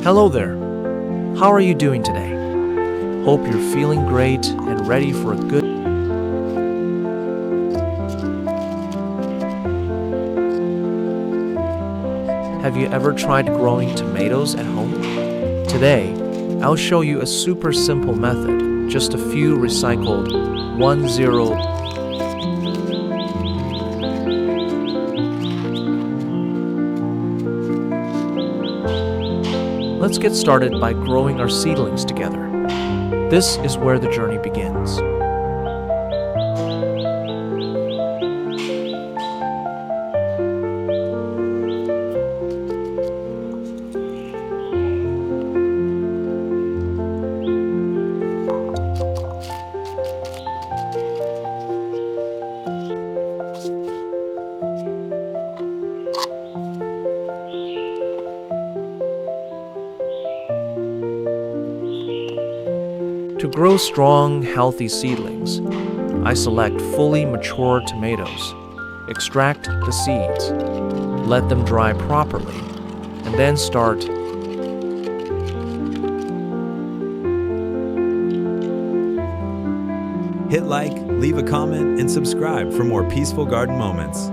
Hello there. How are you doing today? Hope you're feeling great and ready for a good. Have you ever tried growing tomatoes at home? Today, I'll show you a super simple method, just a few recycled 10. Let's get started by growing our seedlings together. This is where the journey begins. To grow strong, healthy seedlings, I select fully mature tomatoes, extract the seeds, let them dry properly, and then start. Hit like, leave a comment, and subscribe for more peaceful garden moments.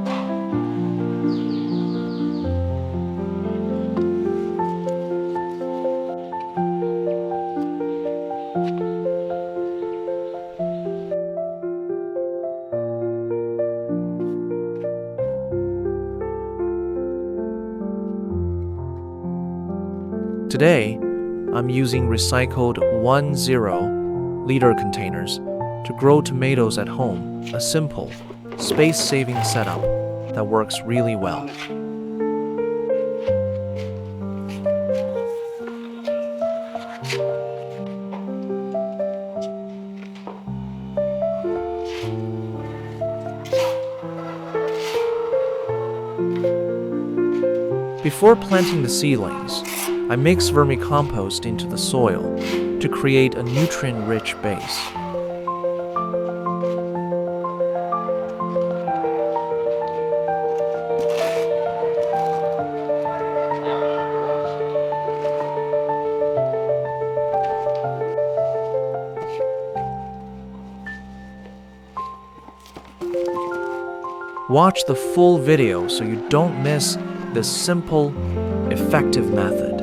Today, I'm using recycled 10-liter containers to grow tomatoes at home, a simple, space-saving setup that works really well. Before planting the seedlings, I mix vermicompost into the soil to create a nutrient-rich base. Watch the full video so you don't miss this simple, effective method.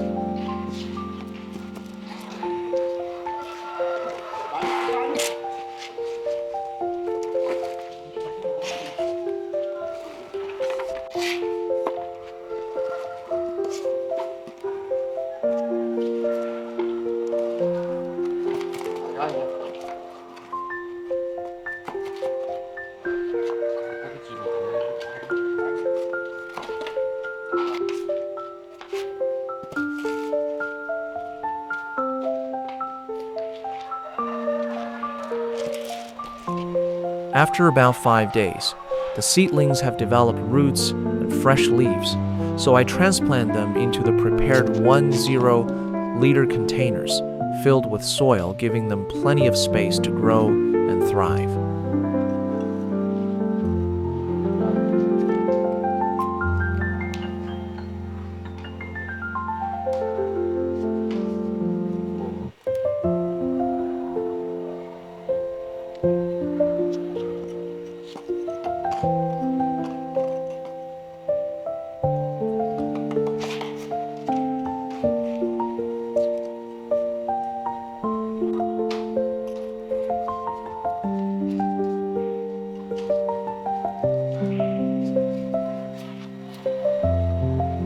After about 5 days, the seedlings have developed roots and fresh leaves, so I transplant them into the prepared 10-liter containers filled with soil, giving them plenty of space to grow and thrive.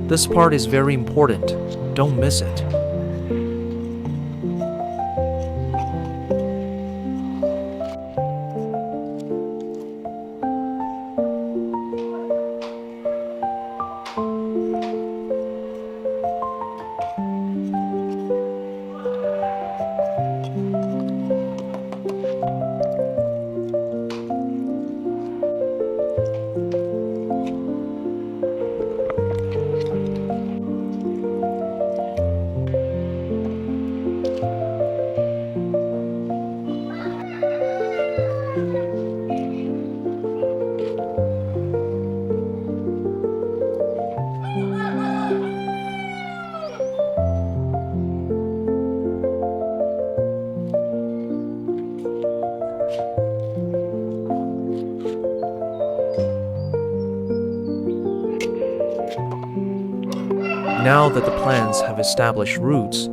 This part is very important. Don't miss it. Now that the plants have established roots,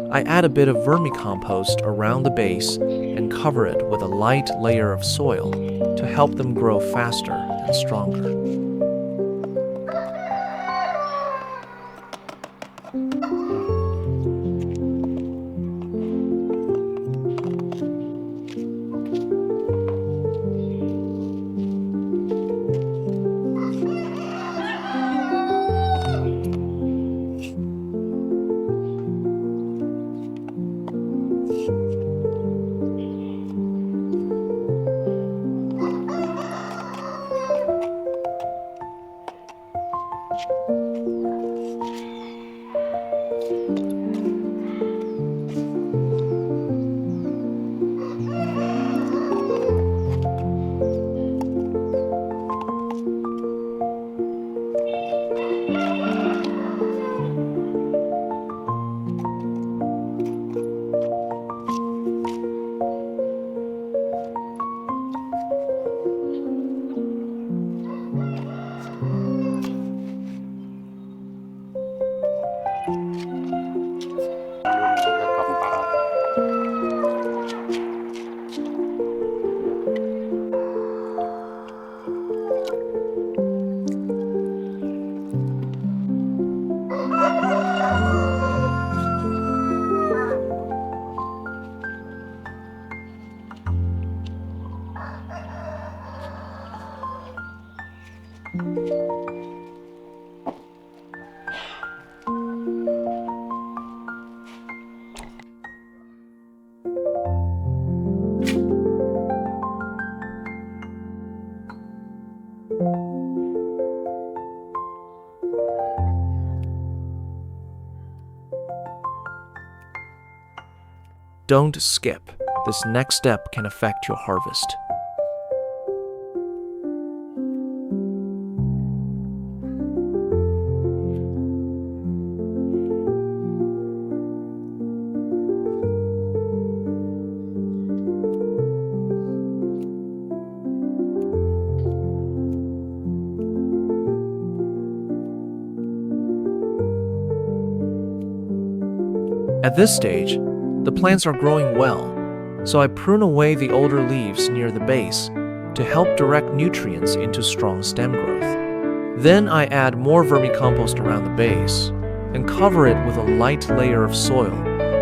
I add a bit of vermicompost around the base and cover it with a light layer of soil to help them grow faster and stronger. Don't skip. This next step can affect your harvest. At this stage, the plants are growing well, so I prune away the older leaves near the base to help direct nutrients into strong stem growth. Then I add more vermicompost around the base and cover it with a light layer of soil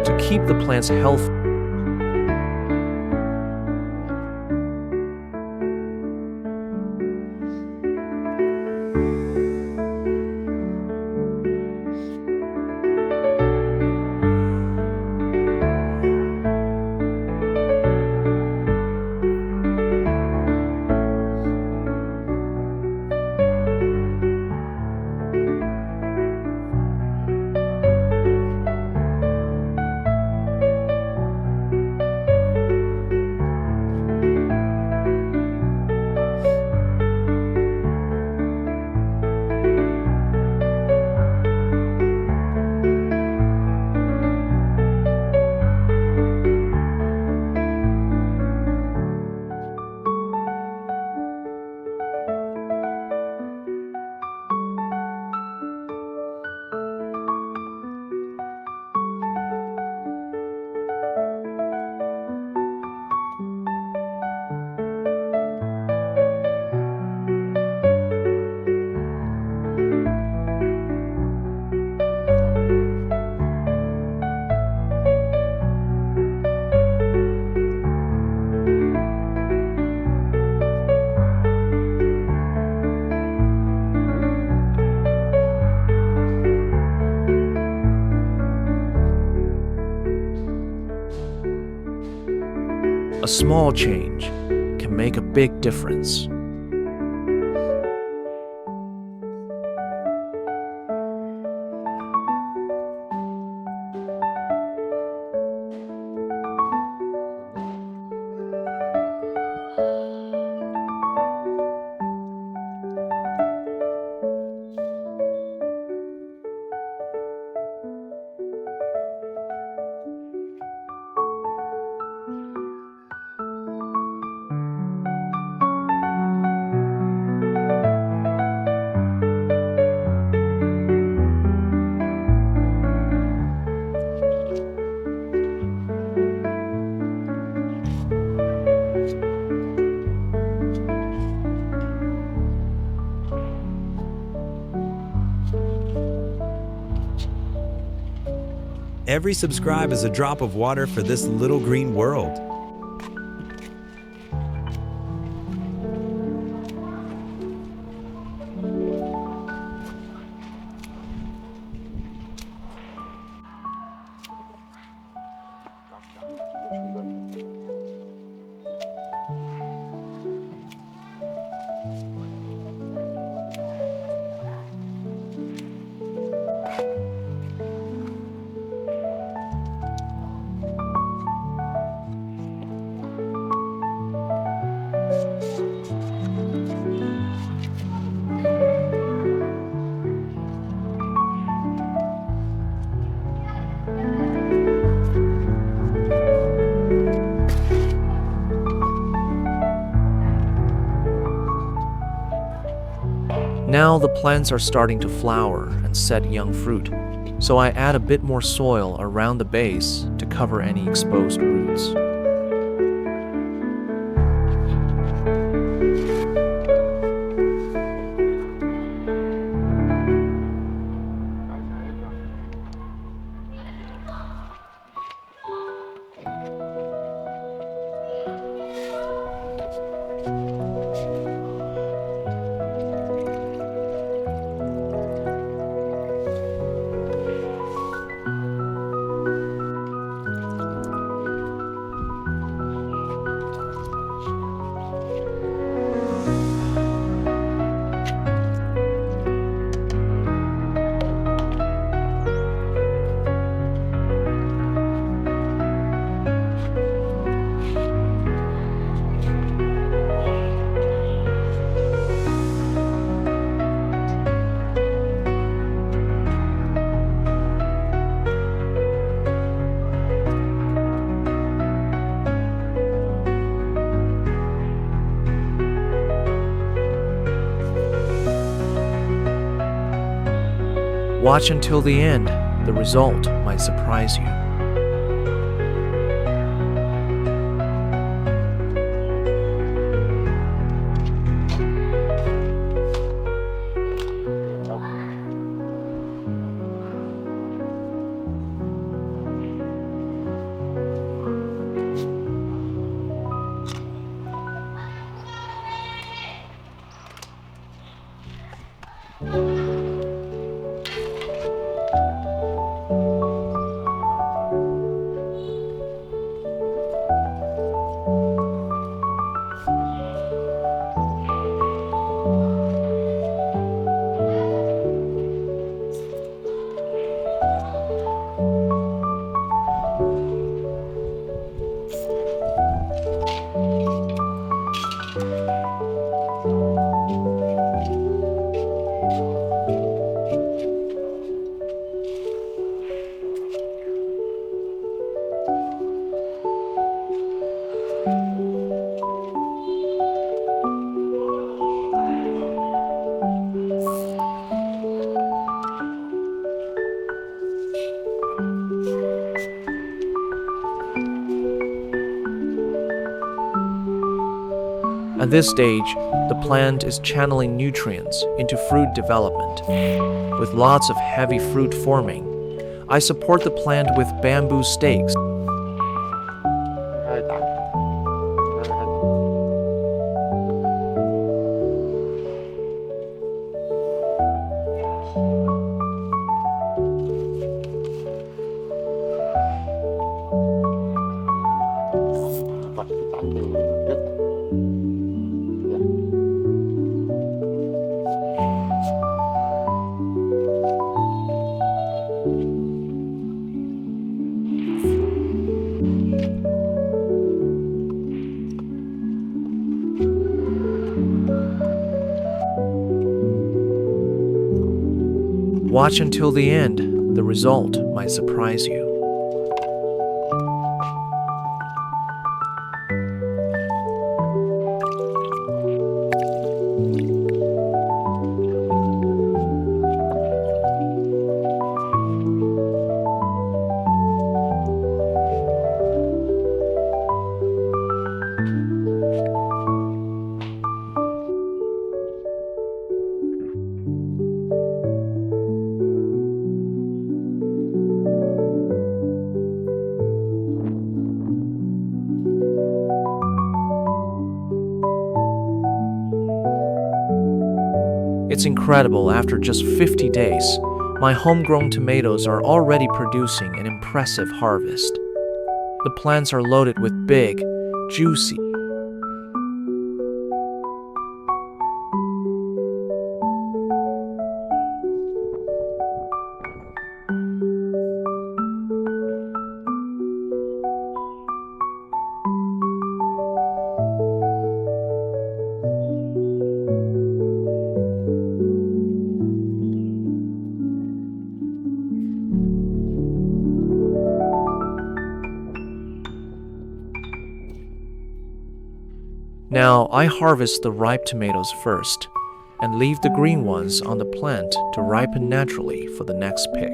to keep the plants healthy. A small change can make a big difference. Every subscribe is a drop of water for this little green world. Now the plants are starting to flower and set young fruit, so I add a bit more soil around the base to cover any exposed roots. Watch until the end. The result might surprise you. At this stage, the plant is channeling nutrients into fruit development. With lots of heavy fruit forming, I support the plant with bamboo stakes. Watch until the end. The result might surprise you. It's incredible, after just 50 days, my homegrown tomatoes are already producing an impressive harvest. The plants are loaded with big, juicy, Now, I harvest the ripe tomatoes first and leave the green ones on the plant to ripen naturally for the next pick.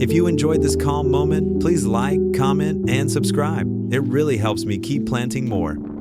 If you enjoyed this calm moment, please like, comment, and subscribe. It really helps me keep planting more.